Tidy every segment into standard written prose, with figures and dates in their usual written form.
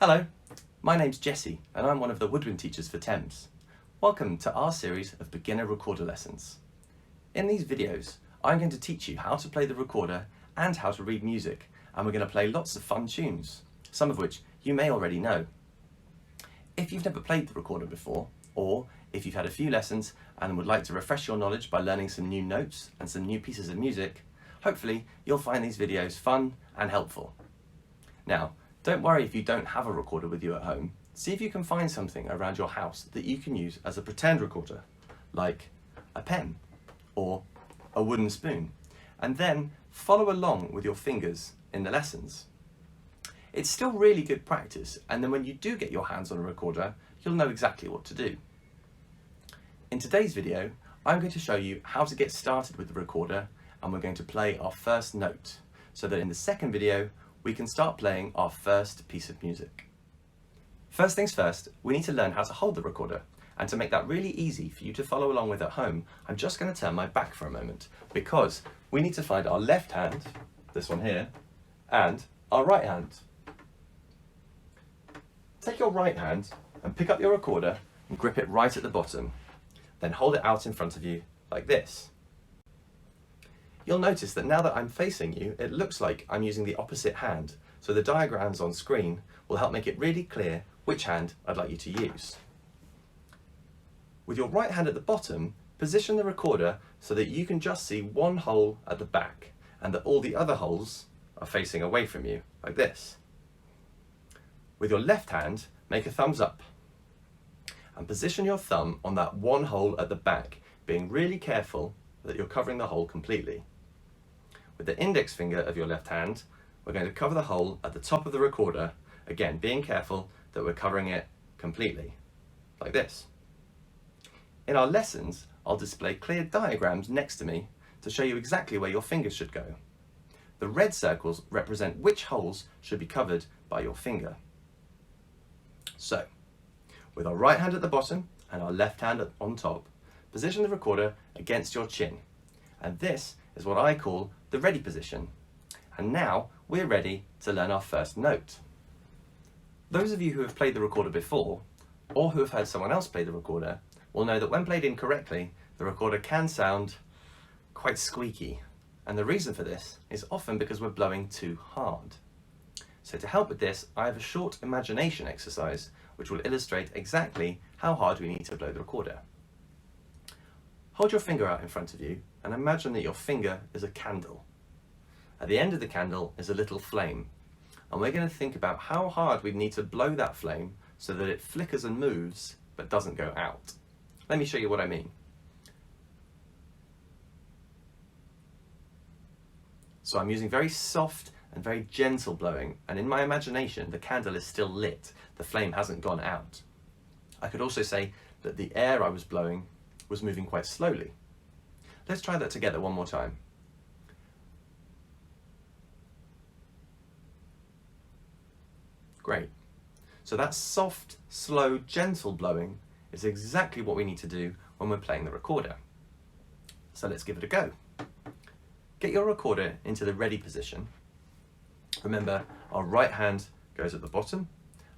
Hello, my name's Jesse and I'm one of the woodwind teachers for THAMES. Welcome to our series of beginner recorder lessons. In these videos, I'm going to teach you how to play the recorder and how to read music, and we're going to play lots of fun tunes, some of which you may already know. If you've never played the recorder before, or if you've had a few lessons and would like to refresh your knowledge by learning some new notes and some new pieces of music, hopefully you'll find these videos fun and helpful. Now, don't worry if you don't have a recorder with you at home. See if you can find something around your house that you can use as a pretend recorder, like a pen or a wooden spoon, and then follow along with your fingers in the lessons. It's still really good practice, and then when you do get your hands on a recorder, you'll know exactly what to do. In today's video, I'm going to show you how to get started with the recorder, and we're going to play our first note, so that in the second video, we can start playing our first piece of music. First things first, we need to learn how to hold the recorder, and to make that really easy for you to follow along with at home, I'm just going to turn my back for a moment, because we need to find our left hand, this one here, and our right hand. Take your right hand and pick up your recorder and grip it right at the bottom, then hold it out in front of you like this. You'll notice that now that I'm facing you, it looks like I'm using the opposite hand, so the diagrams on screen will help make it really clear which hand I'd like you to use. With your right hand at the bottom, position the recorder so that you can just see one hole at the back and that all the other holes are facing away from you, like this. With your left hand, make a thumbs up and position your thumb on that one hole at the back, being really careful that you're covering the hole completely. With the index finger of your left hand, we're going to cover the hole at the top of the recorder, again being careful that we're covering it completely, like this. In our lessons, I'll display clear diagrams next to me to show you exactly where your fingers should go. The red circles represent which holes should be covered by your finger. So, with our right hand at the bottom and our left hand on top, position the recorder against your chin. And this is what I call the ready position. And now we're ready to learn our first note. Those of you who have played the recorder before, or who have heard someone else play the recorder, will know that when played incorrectly, the recorder can sound quite squeaky. And the reason for this is often because we're blowing too hard. So to help with this, I have a short imagination exercise which will illustrate exactly how hard we need to blow the recorder. Hold your finger out in front of you and imagine that your finger is a candle. At the end of the candle is a little flame, and we're going to think about how hard we need to blow that flame so that it flickers and moves but doesn't go out. Let me show you what I mean. So I'm using very soft and very gentle blowing, and in my imagination the candle is still lit, the flame hasn't gone out. I could also say that the air I was blowing was moving quite slowly. Let's try that together one more time. Great. So that soft, slow, gentle blowing is exactly what we need to do when we're playing the recorder. So let's give it a go. Get your recorder into the ready position. Remember, our right hand goes at the bottom,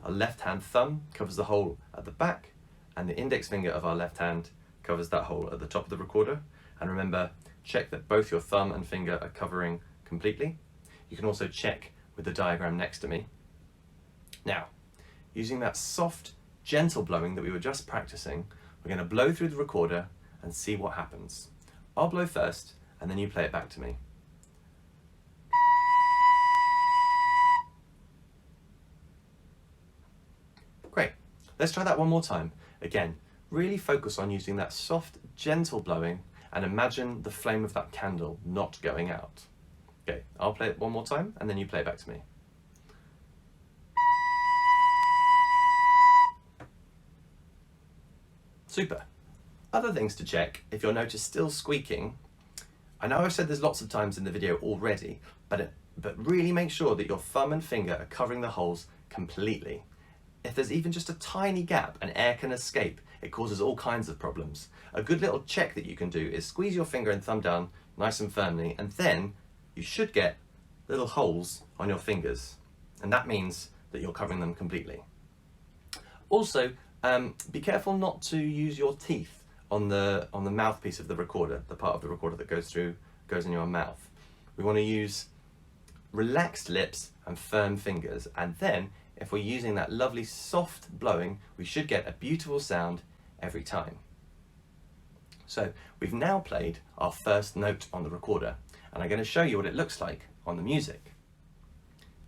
our left hand thumb covers the hole at the back, and the index finger of our left hand covers that hole at the top of the recorder. And remember, check that both your thumb and finger are covering completely. You can also check with the diagram next to me. Now, using that soft, gentle blowing that we were just practicing, we're going to blow through the recorder and see what happens. I'll blow first, and then you play it back to me. Great. Let's try that one more time. Again, really focus on using that soft, gentle blowing and imagine the flame of that candle not going out. Okay, I'll play it one more time and then you play it back to me. Super. Other things to check if your note is still squeaking. I know I've said this lots of times in the video already, but really make sure that your thumb and finger are covering the holes completely. If there's even just a tiny gap and air can escape, it causes all kinds of problems. A good little check that you can do is squeeze your finger and thumb down nice and firmly, and then you should get little holes on your fingers. And that means that you're covering them completely. Also, be careful not to use your teeth on the mouthpiece of the recorder, the part of the recorder that goes in your mouth. We want to use relaxed lips and firm fingers, and then if we're using that lovely soft blowing, we should get a beautiful sound every time. So we've now played our first note on the recorder, and I'm going to show you what it looks like on the music.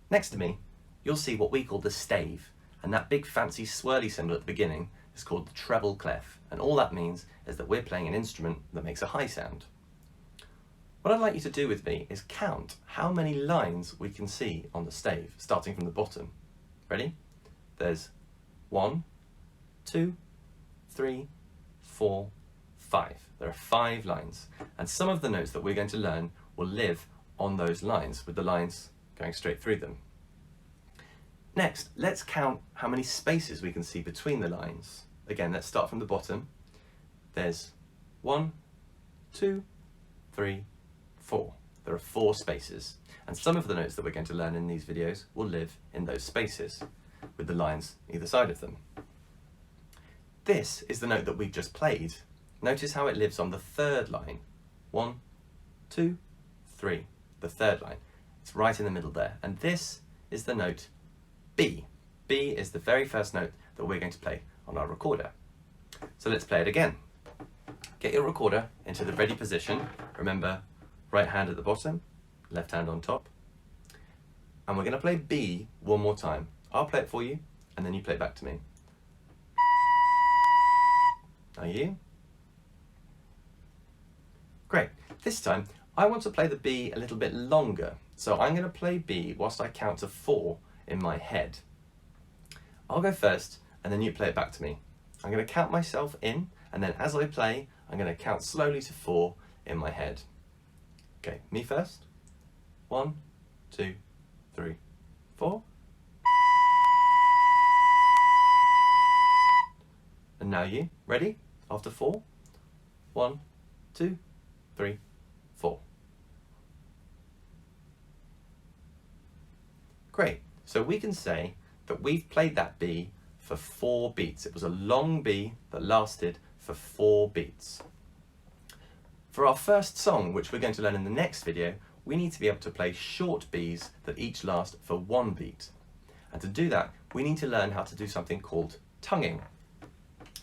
Next to me, you'll see what we call the stave, and that big fancy swirly symbol at the beginning is called the treble clef, and all that means is that we're playing an instrument that makes a high sound. What I'd like you to do with me is count how many lines we can see on the stave, starting from the bottom. Ready? There's 1, 2, 3, 4, 5. There are 5 lines, and some of the notes that we're going to learn will live on those lines, with the lines going straight through them. Next, let's count how many spaces we can see between the lines. Again, let's start from the bottom. There's 1, 2, 3, 4. There are 4 spaces, and some of the notes that we're going to learn in these videos will live in those spaces, with the lines either side of them. This is the note that we've just played. Notice how it lives on the 3rd line. 1, 2, 3, the 3rd line. It's right in the middle there, and this is the note B. B is the very first note that we're going to play on our recorder. So let's play it again. Get your recorder into the ready position. Remember, right hand at the bottom, left hand on top. And we're going to play B one more time. I'll play it for you, and then you play it back to me. Are you? Great. This time, I want to play the B a little bit longer. So I'm going to play B whilst I count to 4 in my head. I'll go first, and then you play it back to me. I'm going to count myself in, and then as I play, I'm going to count slowly to 4 in my head. Okay, me first. 1, 2, 3, 4. And now you. Ready? After 4. 1, 2, 3, 4. Great. So we can say that we've played that B for 4 beats. It was a long B that lasted for 4 beats. For our first song, which we're going to learn in the next video, we need to be able to play short Bs that each last for 1 beat. And to do that, we need to learn how to do something called tonguing.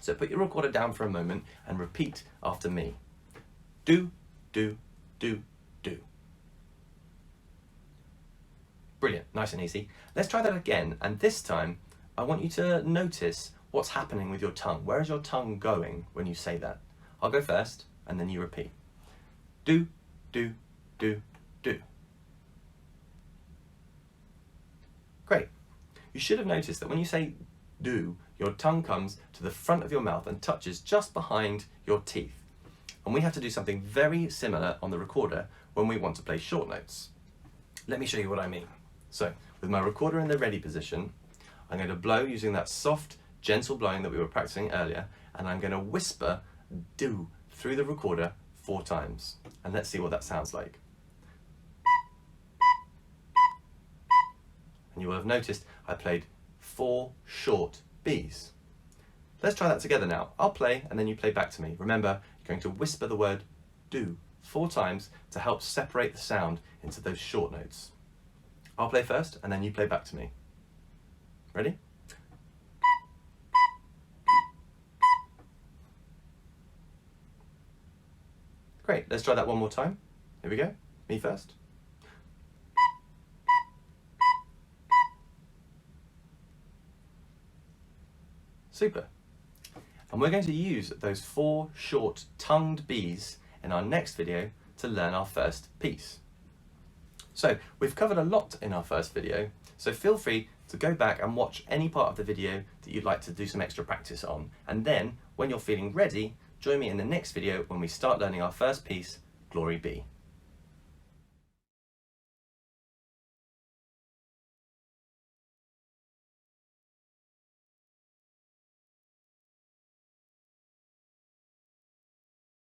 So put your recorder down for a moment and repeat after me. Do, do, do, do. Brilliant, nice and easy. Let's try that again, and this time I want you to notice what's happening with your tongue. Where is your tongue going when you say that? I'll go first, and then you repeat. Do, do, do, do. Great. You should have noticed that when you say do, your tongue comes to the front of your mouth and touches just behind your teeth. And we have to do something very similar on the recorder when we want to play short notes. Let me show you what I mean. So, with my recorder in the ready position, I'm going to blow using that soft, gentle blowing that we were practicing earlier, and I'm going to whisper do through the recorder 4 times. And let's see what that sounds like. And you will have noticed I played 4 short Bs. Let's try that together now. I'll play and then you play back to me. Remember, you're going to whisper the word do 4 times to help separate the sound into those short notes. I'll play first and then you play back to me. Ready? Great, let's try that one more time. Here we go. Me first. Super. And we're going to use those 4 short tongued Bs in our next video to learn our first piece. So we've covered a lot in our first video, so feel free to go back and watch any part of the video that you'd like to do some extra practice on. And then, when you're feeling ready, join me in the next video when we start learning our first piece, Glory Be.